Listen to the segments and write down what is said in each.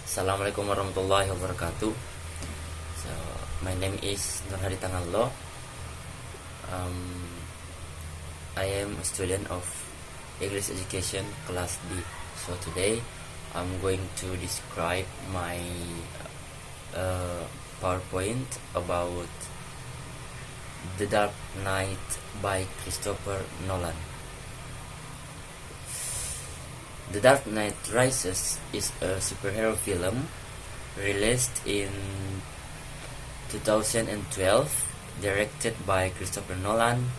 Assalamualaikum warahmatullahi wabarakatuh. So, my name is Nur Hadi Tangallo. I am a student of English Education Class D. So today, I'm going to describe my PowerPoint about The Dark Knight by Christopher Nolan. The Dark Knight Rises is a superhero film released in 2012, directed by Christopher Nolan.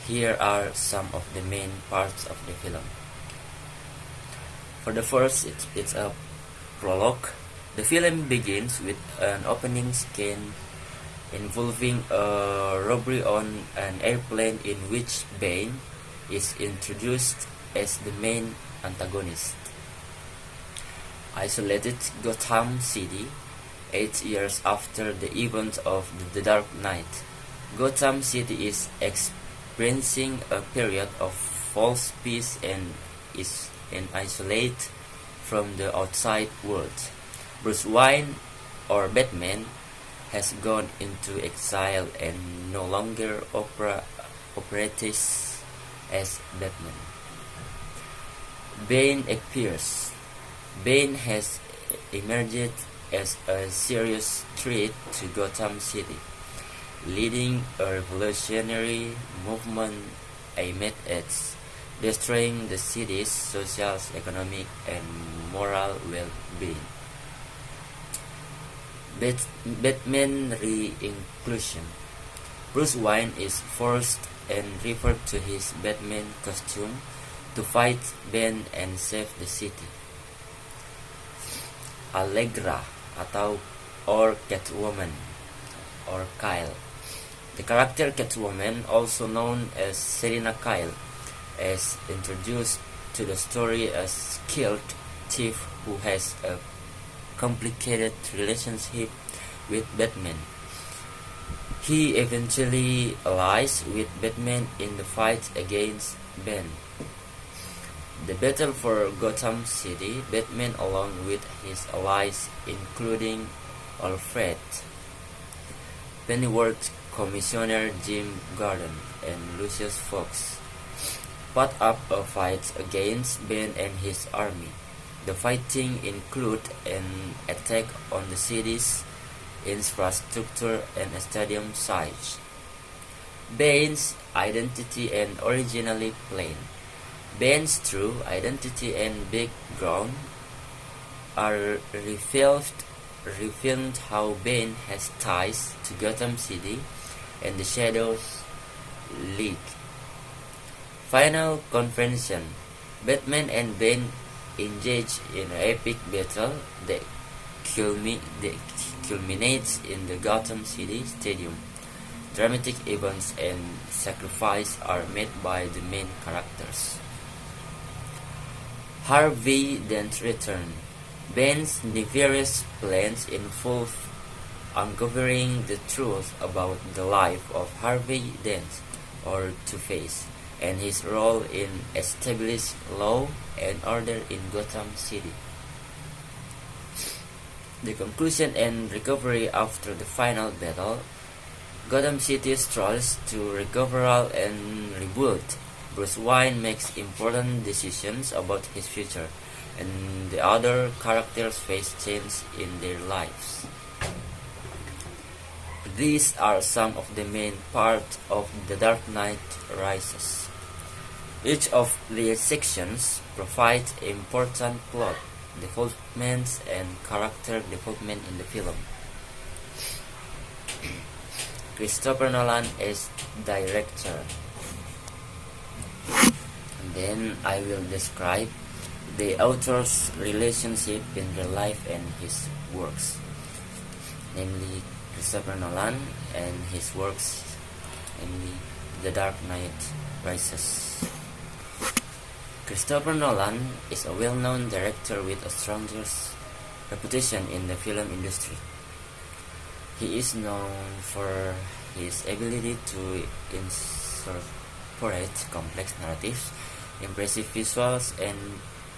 Here are some of the main parts of the film. For the first, it's a prologue. The film begins with an opening scene involving a robbery on an airplane in which Bane is introduced as the main antagonist. Isolated Gotham City, 8 years after the events of The Dark Knight, Gotham City is experiencing a period of false peace and is isolated from the outside world. Bruce Wayne, or Batman, has gone into exile and no longer operates as Batman. Bane appears. Bane has emerged as a serious threat to Gotham City, leading a revolutionary movement aimed at destroying the city's social, economic, and moral well-being. Batman re-inclusion. Bruce Wayne is forced and referred to his Batman costume to fight Bane and save the city. Allegra or Catwoman or Kyle. The character Catwoman, also known as Selina Kyle, is introduced to the story as a skilled thief who has a complicated relationship with Batman. He eventually allies with Batman in the fight against Bane. The battle for Gotham City, Batman along with his allies including Alfred, Pennyworth, Commissioner Jim Gordon, and Lucius Fox put up a fight against Bane and his army. The fighting included an attack on the city's infrastructure and a stadium siege. Bane's identity and originally plain. Bane's true identity and background are revealed how Bane has ties to Gotham City and the Shadows League. Final confrontation. Batman and Bane engage in an epic battle that culminates in the Gotham City Stadium. Dramatic events and sacrifices are made by the main characters. Harvey Dent return. Bane's nefarious plans involve uncovering the truth about the life of Harvey Dent, or Two-Face, and his role in establishing law and order in Gotham City. The conclusion and recovery after the final battle. Gotham City struggles to recover and rebuild. Bruce Wayne makes important decisions about his future, and the other characters face change in their lives. These are some of the main parts of The Dark Knight Rises. Each of these sections provides important plot developments and character development in the film. Christopher Nolan as director. And then I will describe the author's relationship in real life and his works, namely Christopher Nolan and his works, namely The Dark Knight Rises. Christopher Nolan is a well-known director with a strong reputation in the film industry. He is known for his ability to incorporate complex narratives, impressive visuals, and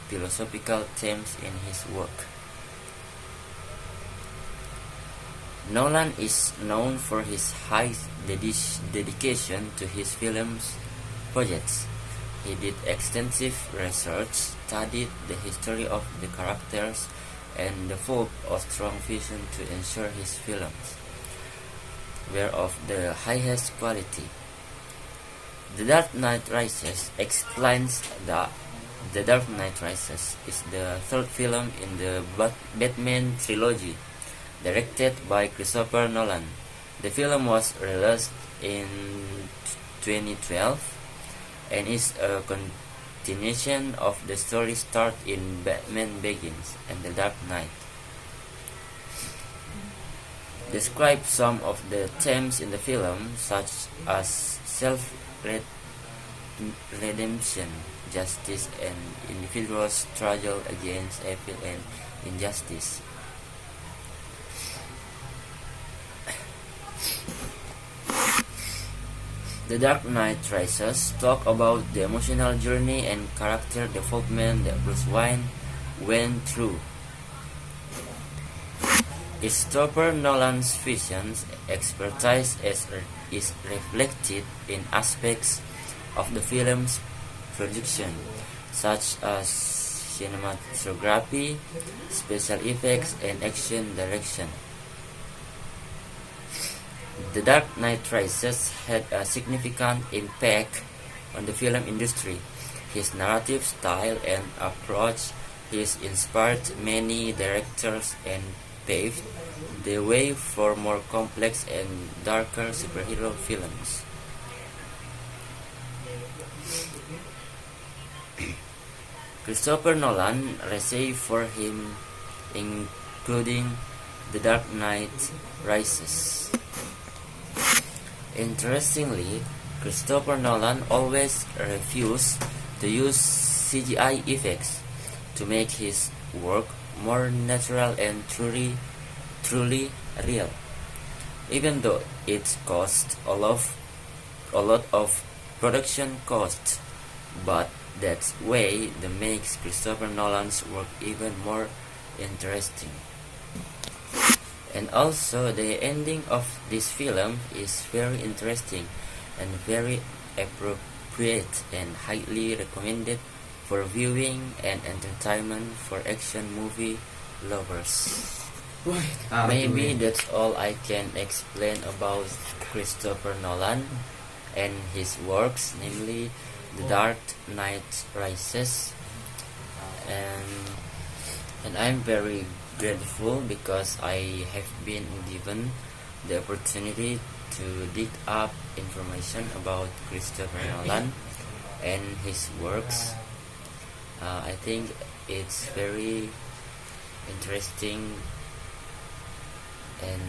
philosophical themes in his work. Nolan is known for his high dedication to his film's projects. He did extensive research, studied the history of the characters, and developed a strong vision to ensure his films were of the highest quality. The Dark Knight Rises explains that The Dark Knight Rises is the third film in the Batman trilogy, directed by Christopher Nolan. The film was released in 2012 and is a continuation of the story start in Batman Begins and The Dark Knight. Describe some of the themes in the film, such as self-redemption, justice, and individuals' struggle against evil and injustice. The Dark Knight Rises talk about the emotional journey and character development that Bruce Wayne went through. Christopher Nolan's vision expertise is reflected in aspects of the film's production, such as cinematography, special effects, and action direction. The Dark Knight Rises had a significant impact on the film industry. His narrative style and approach has inspired many directors and paved the way for more complex and darker superhero films. Christopher Nolan received for him including The Dark Knight Rises. Interestingly, Christopher Nolan always refused to use CGI effects to make his work more natural and truly real, even though it cost a lot of production costs. But that way that makes Christopher Nolan's work even more interesting. And also, the ending of this film is very interesting and very appropriate and highly recommended for viewing and entertainment for action movie lovers. Maybe that's all I can explain about Christopher Nolan and his works, namely The Dark Knight Rises, and I'm very grateful because I have been given the opportunity to dig up information about Christopher Nolan and his works. I think it's very interesting and